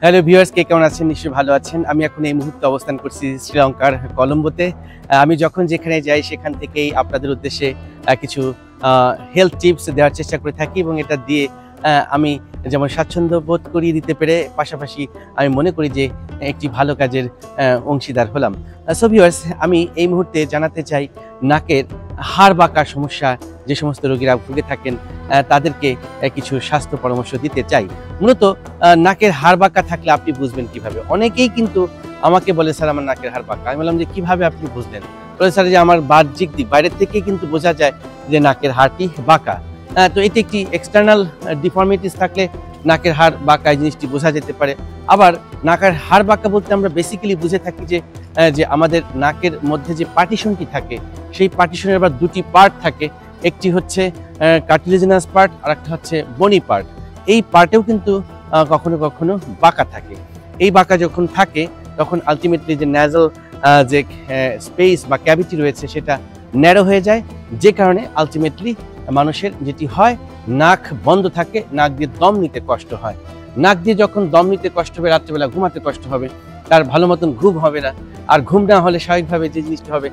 Hello viewers, কে কেমন আছেন? নিশ্চয়ই ভালো আছেন। আমি এখন এই মুহূর্তে অবস্থান করছি শ্রীলঙ্কার কলম্বোতে। আমি যখন যেখানে যাই সেখান থেকেই আপনাদের উদ্দেশ্যে কিছু হেলথ টিপস দেওয়ার চেষ্টা করে থাকি এবং এটা দিয়ে আমি যেমন স্বাচ্ছন্দ্য বোধ করিয়ে দিতে পেরে পাশাপাশি আমি মনে করি যে একটি ভালো কাজের অংশীদার হলাম। সো ভিউয়ার্স, আমি এই মুহূর্তে জানাতে চাই নাকের হাড় বাঁকা সমস্যা যে সমস্ত রোগীরা ভুগে থাকেন তাদেরকে কিছু স্বাস্থ্য পরামর্শ দিতে চাই। মূলত নাকের হাড় বাঁকা থাকলে আপনি বুঝবেন কিভাবে? অনেকেই কিন্তু আমাকে বলে, স্যার আমার নাকের হাড় বাঁকা। আমি বললাম যে কিভাবে আপনি বুঝলেন? বলে, স্যার যে আমার বাহ্যিক দিক বাইরের থেকে কিন্তু বোঝা যায় যে নাকের হাড়টি বাঁকা। তো এটি একটি এক্সটার্নাল ডিফর্মিটিস থাকলে নাকের হাড় বাঁকা এই জিনিসটি বোঝা যেতে পারে। আবার নাকের হাড় বাঁকা বলতে আমরা বেসিক্যালি বুঝে থাকি যে আমাদের নাকের মধ্যে যে পার্টিশনটি থাকে সেই পার্টিশনের আবার দুটি পার্ট থাকে। একটি হচ্ছে কার্টিলেজিনাস পার্ট আর একটা হচ্ছে বনি পার্ট। এই পার্টেও কিন্তু কখনো কখনো বাঁকা থাকে। এই বাঁকা যখন থাকে তখন আলটিমেটলি যে ন্যাজাল যে স্পেস বা ক্যাভিটি রয়েছে সেটা ন্যারো হয়ে যায়, যে কারণে আলটিমেটলি মানুষের যেটি হয় নাক বন্ধ থাকে, নাক দিয়ে দম নিতে কষ্ট হয়। নাক দিয়ে যখন দম নিতে কষ্ট হবে, রাত্রেবেলা ঘুমাতে কষ্ট হবে, তার ভালো মতন ঘুম হবে না। আর ঘুম না হলে স্বাভাবিকভাবে যে জিনিসটা হবে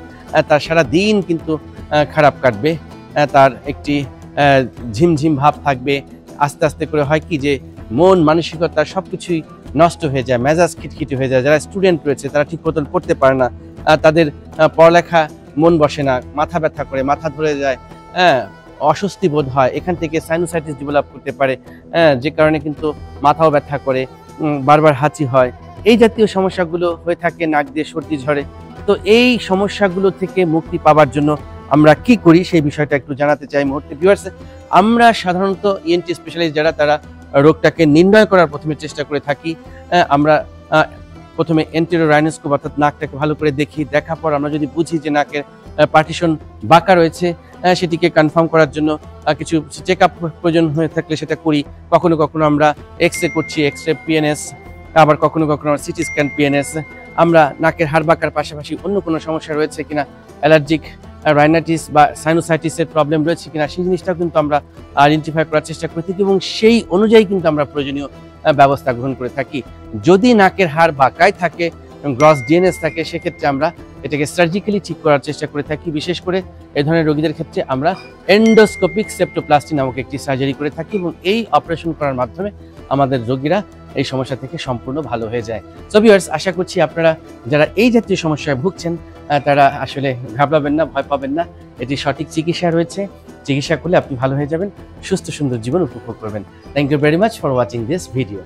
তার সারা দিন কিন্তু খারাপ কাটবে। তার একটি ঝিমঝিম ভাব থাকবে। আস্তে আস্তে করে হয় কি যে মন মানসিকতা সব কিছুই নষ্ট হয়ে যায়, মেজাজ খিটখিটি হয়ে যায়। যারা স্টুডেন্ট রয়েছে তারা ঠিক মতন পড়তে পারে না, তাদের পড়ালেখা মন বসে না, মাথা ব্যথা করে, মাথা ধরে যায়, অস্বস্তি বোধ হয়। এখান থেকে সাইনোসাইটিস ডেভেলপ করতে পারে, যে কারণে কিন্তু মাথাও ব্যথা করে, বারবার হাঁচি হয়। এই জাতীয় সমস্যাগুলো হয়ে থাকে, নাক দিয়ে সর্দি ঝরে। তো এই সমস্যাগুলো থেকে মুক্তি পাওয়ার জন্য আমরা কি করি সেই বিষয়টা একটু জানাতে চাই মুহূর্তে। ভিউয়ার্স, আমরা সাধারণত ইএনটি স্পেশালিস্ট যারা তারা রোগটাকে নির্ণয় করার প্রথমে চেষ্টা করে থাকি। আমরা প্রথমে এন্টেরিয়র রাইনোস্কোপ অর্থাৎ নাকটাকে ভালো করে দেখি। দেখার পর আমরা যদি বুঝি যে নাকের পার্টিশন বাঁকা রয়েছে, সেটিকে কনফার্ম করার জন্য কিছু চেক আপ প্রয়োজন হয়ে থাকলে সেটা করি। কখনো কখনো আমরা এক্সরে করছি, এক্সরে পিএনএস, আবার কখনো কখনো আমরা সিটি স্ক্যান পিএনএস। আমরা নাকের হাড় বাঁকার পাশাপাশি অন্য কোনো সমস্যা রয়েছে কিনা, অ্যালার্জিক রাইনাইটিস বা সাইনোসাইটিসের প্রবলেম রয়েছে কিনা সেই জিনিসটাও কিন্তু আমরা আইডেন্টিফাই করার চেষ্টা করে থাকি এবং সেই অনুযায়ী কিন্তু আমরা প্রয়োজনীয় ব্যবস্থা গ্রহণ করে থাকি। যদি নাকের হাড় বাঁকায় থাকে, গ্রস ডিএনএস থাকে, সেক্ষেত্রে আমরা এটাকে সার্জিক্যালি ঠিক করার চেষ্টা করে থাকি। বিশেষ করে এই ধরনের রোগীদের ক্ষেত্রে আমরা এন্ডোস্কোপিক সেপ্টোপ্লাস্টি নামক একটি সার্জারি করে থাকি এবং এই অপারেশন করার মাধ্যমে আমাদের রোগীরা এই সমস্যা থেকে সম্পূর্ণ ভালো হয়ে যায়। সো ভিউয়ার্স, আশা করছি আপনারা যারা এই জাতীয় সমস্যায় ভুগছেন তারা আসলে ঘাবড়াবেন না, ভয় পাবেন না। এটি সঠিক চিকিৎসা রয়েছে, চিকিৎসা করলে আপনি ভালো হয়ে যাবেন, সুস্থ সুন্দর জীবন উপভোগ করবেন। Thank you very much for watching this video.